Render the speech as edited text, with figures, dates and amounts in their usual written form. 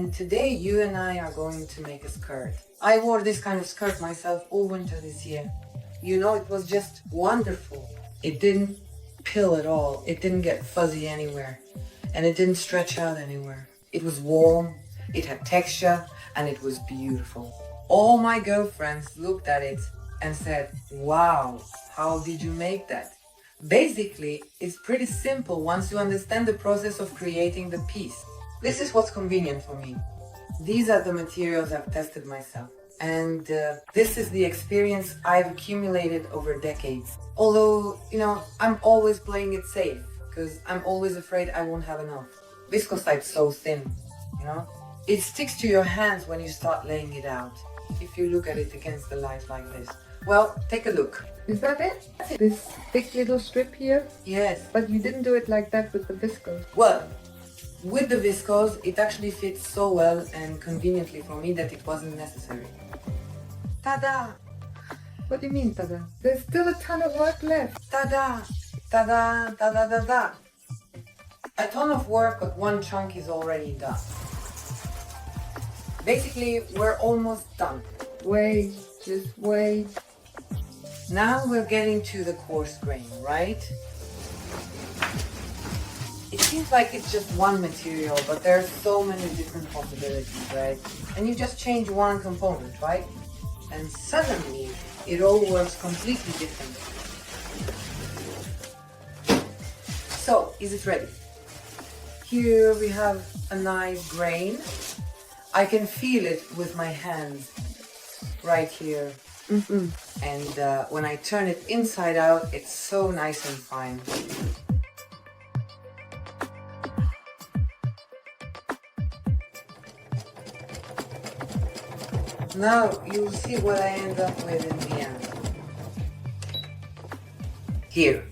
and today you and I are going to make a skirt. I wore this kind of skirt myself all winter this year. You know, it was just wonderful. It didn't pill at all. It didn't get fuzzy anywhere. And it didn't stretch out anywhere. It was warm, it had texture, and it was beautiful. All my girlfriends looked at it and said, wow, how did you make that? Basically, it's pretty simple once you understand the process of creating the piece. This is what's convenient for me. These are the materials I've tested myself. And this is the experience I've accumulated over decades. Although, you know, I'm always playing it safe because I'm always afraid I won't have enough. Viscosite's so thin, you know? It sticks to your hands when you start laying it out, if you look at it against the light like this. Well, take a look. Is that it? This thick little strip here? Yes. But you didn't do it like that with the viscose. Well, with the viscose, it actually fits so well and conveniently for me that it wasn't necessary. Ta-da! What do you mean, tada? There's still a ton of work left. Ta-da! Ta-da! Ta-da-da-da! A ton of work, but one chunk is already done. Basically, we're almost done. Wait, just wait. Now we're getting to the coarse grain, right? It seems like it's just one material, but there are so many different possibilities, right? And you just change one component, right? And suddenly, it all works completely different. So, is it ready? Here we have a nice grain. I can feel it with my hands right here. And when I turn it inside out, it's so nice and fine. Now you'll see what I end up with in the end. Here.